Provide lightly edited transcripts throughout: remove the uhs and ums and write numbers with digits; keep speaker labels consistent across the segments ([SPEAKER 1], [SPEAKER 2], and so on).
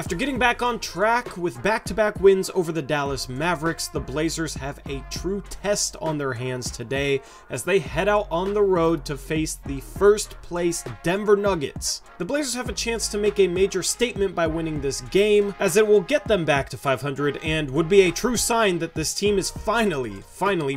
[SPEAKER 1] After getting back on track with back-to-back wins over the Dallas Mavericks, the Blazers have a true test on their hands today as they head out on the road to face the first-place Denver Nuggets. The Blazers have a chance to make a major statement by winning this game, as it will get them back to 500 and would be a true sign that this team is finally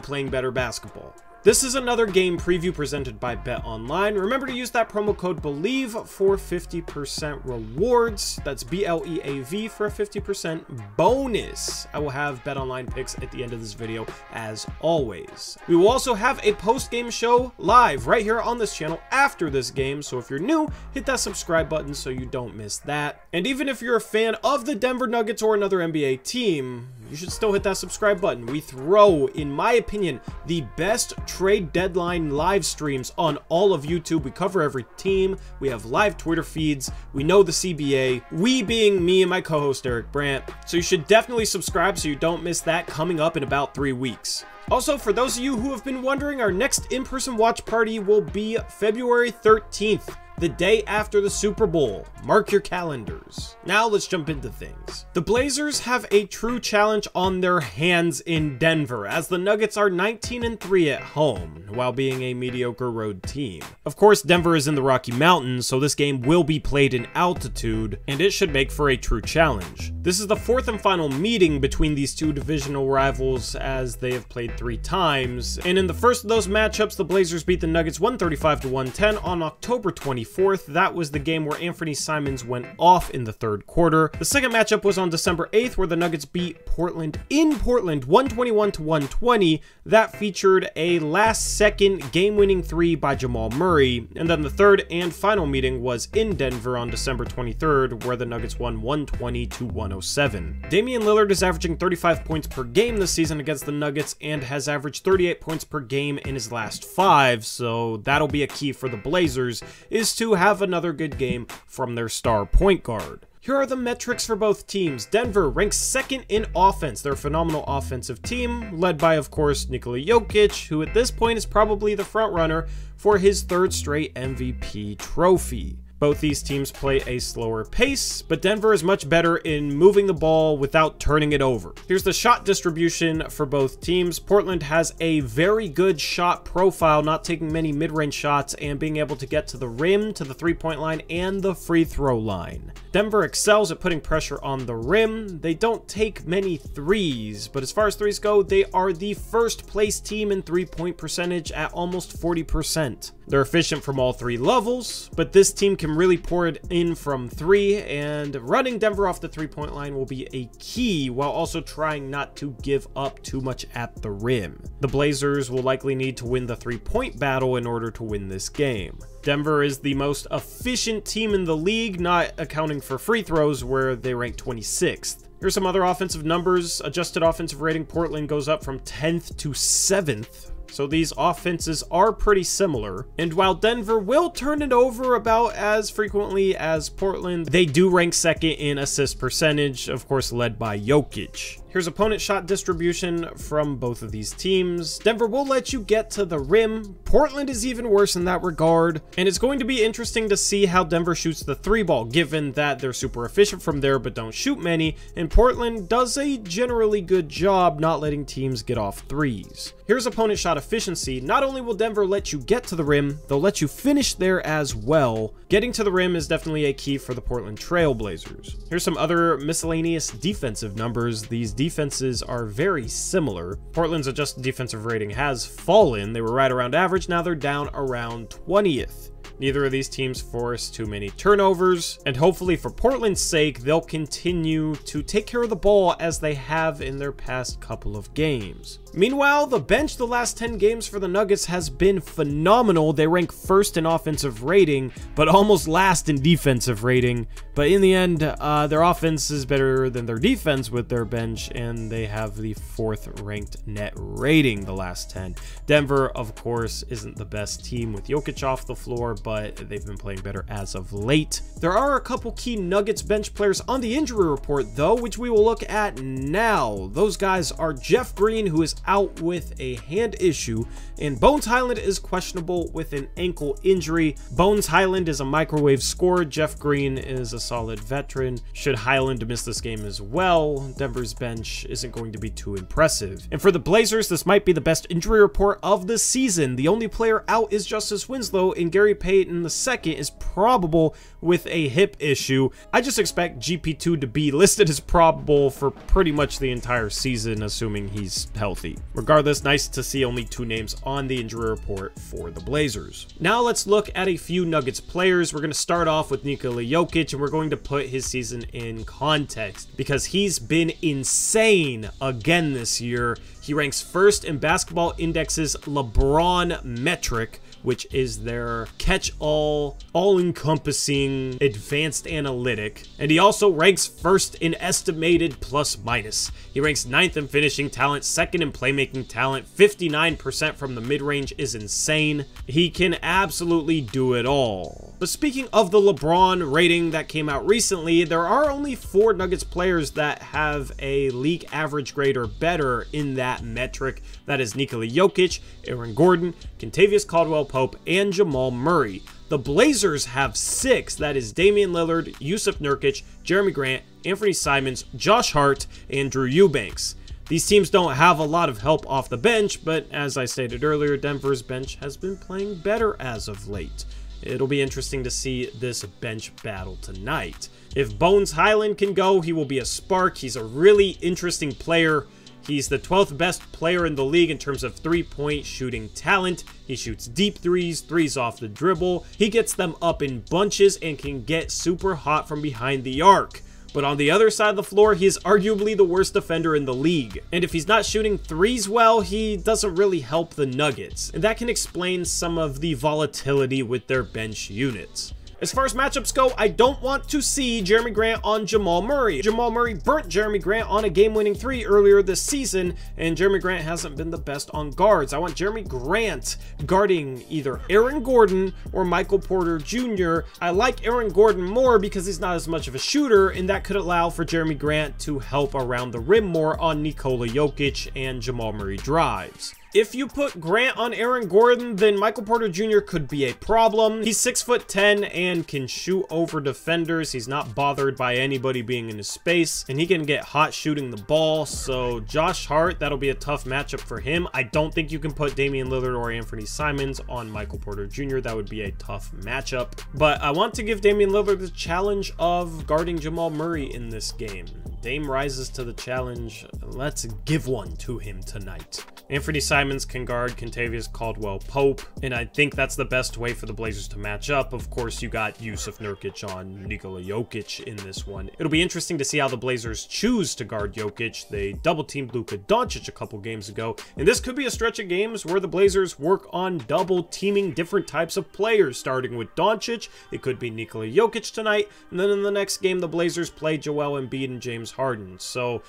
[SPEAKER 1] playing better basketball. This is another game preview presented by BetOnline. Remember to use that promo code BELIEVE for 50% rewards. That's BLEAV for a 50% bonus. I will have BetOnline picks at the end of this video as always. We will also have a post-game show live right here on this channel after this game. So if you're new, hit that subscribe button so you don't miss that. And even if you're a fan of the Denver Nuggets or another NBA team, you should still hit that subscribe button. We throw, in my opinion, the best trade deadline live streams on all of YouTube. We cover every team. We have live Twitter feeds. We know the CBA. We being me and my co-host Eric Brandt. So you should definitely subscribe so you don't miss that coming up in about 3 weeks. Also, for those of you who have been wondering, our next in-person watch party will be February 13th. The day after the Super Bowl. Mark your calendars. Now let's jump into things. The Blazers have a true challenge on their hands in Denver, as the Nuggets are 19-3 at home, while being a mediocre road team. Of course, Denver is in the Rocky Mountains, so this game will be played in altitude, and it should make for a true challenge. This is the fourth and final meeting between these two divisional rivals, as they have played 3 times, and in the first of those matchups, the Blazers beat the Nuggets 135-110 on October 24th. That was the game where Anthony Simons went off in the third quarter. The second matchup was on December 8th, where the Nuggets beat Portland in Portland 121-120. That featured a last-second game-winning 3 by Jamal Murray. And then the third and final meeting was in Denver on December 23rd, where the Nuggets won 120-107. Damian Lillard is averaging 35 points per game this season against the Nuggets and has averaged 38 points per game in his last 5, so that'll be a key for the Blazers, is to have another good game from their star point guard. Here are the metrics for both teams. Denver ranks second in offense. They're a phenomenal offensive team, led by, of course, Nikola Jokic, who at this point is probably the front runner for his 3rd straight MVP trophy. Both these teams play a slower pace, but Denver is much better in moving the ball without turning it over. Here's the shot distribution for both teams. Portland has a very good shot profile, not taking many mid-range shots and being able to get to the rim, to the three-point line, and the free throw line. Denver excels at putting pressure on the rim. They don't take many threes, but as far as threes go, they are the first place team in three-point percentage at almost 40%. They're efficient from all 3 levels, but this team can really pour it in from 3, and running Denver off the three-point line will be a key, while also trying not to give up too much at the rim. The Blazers will likely need to win the three-point battle in order to win this game. Denver is the most efficient team in the league, not accounting for free throws, where they rank 26th. Here's some other offensive numbers. Adjusted offensive rating, Portland goes up from 10th to 7th. So these offenses are pretty similar. And while Denver will turn it over about as frequently as Portland, they do rank second in assist percentage, of course led by Jokic. Here's opponent shot distribution from both of these teams. Denver will let you get to the rim. Portland is even worse in that regard. And it's going to be interesting to see how Denver shoots the 3-ball, given that they're super efficient from there but don't shoot many, and Portland does a generally good job not letting teams get off 3s. Here's opponent shot efficiency. Not only will Denver let you get to the rim, they'll let you finish there as well. Getting to the rim is definitely a key for the Portland Trail Blazers. Here's some other miscellaneous defensive numbers. These defenses are very similar. Portland's adjusted defensive rating has fallen. They were right around average, now they're down around 20th. Neither of these teams force too many turnovers, and hopefully for Portland's sake, they'll continue to take care of the ball as they have in their past couple of games. Meanwhile, the bench the last 10 games for the Nuggets has been phenomenal. They rank 1st in offensive rating, but almost last in defensive rating. But in the end, their offense is better than their defense with their bench, and they have the 4th ranked net rating the last 10. Denver, of course, isn't the best team with Jokic off the floor, far, but they've been playing better as of late. There are a couple key Nuggets bench players on the injury report, though, which we will look at now. Those guys are Jeff Green, who is out with a hand issue, and Bones Hyland is questionable with an ankle injury. Bones Hyland is a microwave scorer. Jeff Green is a solid veteran. Should Hyland miss this game as well, Denver's bench isn't going to be too impressive. And for the Blazers, this might be the best injury report of the season. The only player out is Justice Winslow, and Gary Payton II is probable with a hip issue. I just expect GP2 to be listed as probable for pretty much the entire season, assuming he's healthy. Regardless, nice to see only 2 names on the injury report for the Blazers. Now let's look at a few Nuggets players. We're going to start off with Nikola Jokic, and we're going to put his season in context because he's been insane again this year. He ranks first in Basketball Index's LeBron metric, which is their catch-all, all-encompassing, advanced analytic. And he also ranks first in estimated plus-minus. He ranks 9th in finishing talent, 2nd in playmaking talent. 59% from the mid-range is insane. He can absolutely do it all. But speaking of the LeBron rating that came out recently, there are only 4 Nuggets players that have a league average grade or better in that metric. That is Nikola Jokic, Aaron Gordon, Kentavious Caldwell-Pope, and Jamal Murray. The Blazers have 6. That is Damian Lillard, Jusuf Nurkic, Jeremy Grant, Anthony Simons, Josh Hart, and Drew Eubanks. These teams don't have a lot of help off the bench, but as I stated earlier, Denver's bench has been playing better as of late. It'll be interesting to see this bench battle tonight. If Bones Hyland can go, he will be a spark. He's a really interesting player. He's the 12th best player in the league in terms of three-point shooting talent. He shoots deep threes off the dribble. He gets them up in bunches and can get super hot from behind the arc. But on the other side of the floor, he is arguably the worst defender in the league. And if he's not shooting threes well, he doesn't really help the Nuggets. And that can explain some of the volatility with their bench units. As far as matchups go, I don't want to see Jeremy Grant on Jamal Murray. Jamal Murray burnt Jeremy Grant on a game-winning 3 earlier this season, and Jeremy Grant hasn't been the best on guards. I want Jeremy Grant guarding either Aaron Gordon or Michael Porter Jr. I like Aaron Gordon more because he's not as much of a shooter, and that could allow for Jeremy Grant to help around the rim more on Nikola Jokic and Jamal Murray drives. If you put Grant on Aaron Gordon, then Michael Porter Jr. could be a problem. He's 6'10" and can shoot over defenders. He's not bothered by anybody being in his space, and he can get hot shooting the ball. So Josh Hart, that'll be a tough matchup for him. I don't think you can put Damian Lillard or Anthony Simons on Michael Porter Jr. That would be a tough matchup. But I want to give Damian Lillard the challenge of guarding Jamal Murray in this game. Dame rises to the challenge. Let's give one to him tonight. Anthony Simons can guard Kentavious Caldwell-Pope, and I think that's the best way for the Blazers to match up. Of course, you got Jusuf Nurkic on Nikola Jokic in this one. It'll be interesting to see how the Blazers choose to guard Jokic. They double-teamed Luka Doncic a couple games ago, and this could be a stretch of games where the Blazers work on double-teaming different types of players, starting with Doncic. It could be Nikola Jokic tonight, and then in the next game, the Blazers play Joel Embiid and James Harden. So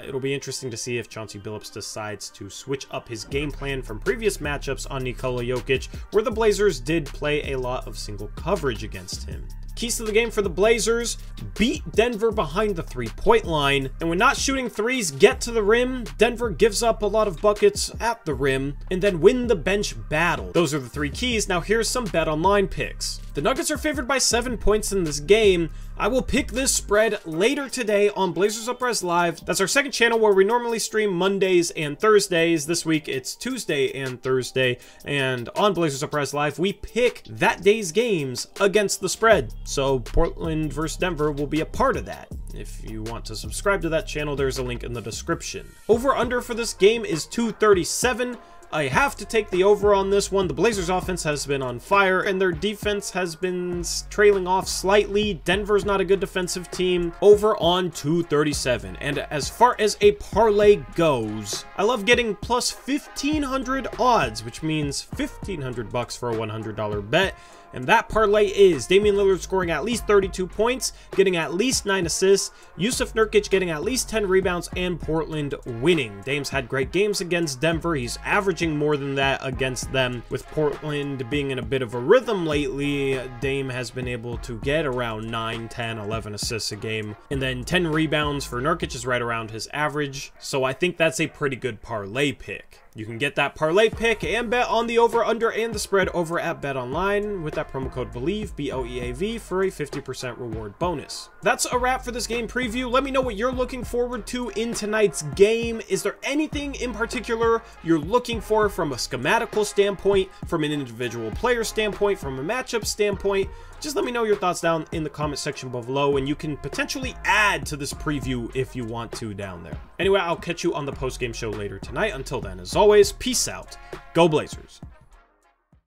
[SPEAKER 1] it'll be interesting to see if Chauncey Billups decides to switch up his game plan from previous matchups on Nikola Jokic, where the Blazers did play a lot of single coverage against him. Keys to the game for the Blazers: beat Denver behind the three-point line, and when not shooting threes, get to the rim. Denver gives up a lot of buckets at the rim, and then win the bench battle. Those are the 3 keys. Now here's some BetOnline picks. The Nuggets are favored by 7 points in this game. I will pick this spread later today on Blazers Uprise Live. That's our second channel where we normally stream Mondays and Thursdays. This week it's Tuesday and Thursday, and on Blazers Uprise Live we pick that day's games against the spread. So Portland versus Denver will be a part of that. If you want to subscribe to that channel, there's a link in the description. Over-under for this game is 237. I have to take the over on this one. The Blazers offense has been on fire and their defense has been trailing off slightly. Denver's not a good defensive team. Over on 237. And as far as a parlay goes, I love getting plus 1,500 odds, which means $1,500 for a $100 bet. And that parlay is Damian Lillard scoring at least 32 points, getting at least 9 assists, Jusuf Nurkic getting at least 10 rebounds, and Portland winning. Dame's had great games against Denver. He's averaging more than that against them. With Portland being in a bit of a rhythm lately, Dame has been able to get around 9, 10, 11 assists a game. And then 10 rebounds for Nurkic is right around his average. So I think that's a pretty good parlay pick. You can get that parlay pick and bet on the over, under, and the spread over at BetOnline with that promo code BELIEVE, B-O-E-A-V, for a 50% reward bonus. That's a wrap for this game preview. Let me know what you're looking forward to in tonight's game. Is there anything in particular you're looking for from a schematical standpoint, from an individual player standpoint, from a matchup standpoint? Just let me know your thoughts down in the comment section below, and you can potentially add to this preview if you want to down there. Anyway, I'll catch you on the post-game show later tonight. Until then, as always, peace out. Go Blazers.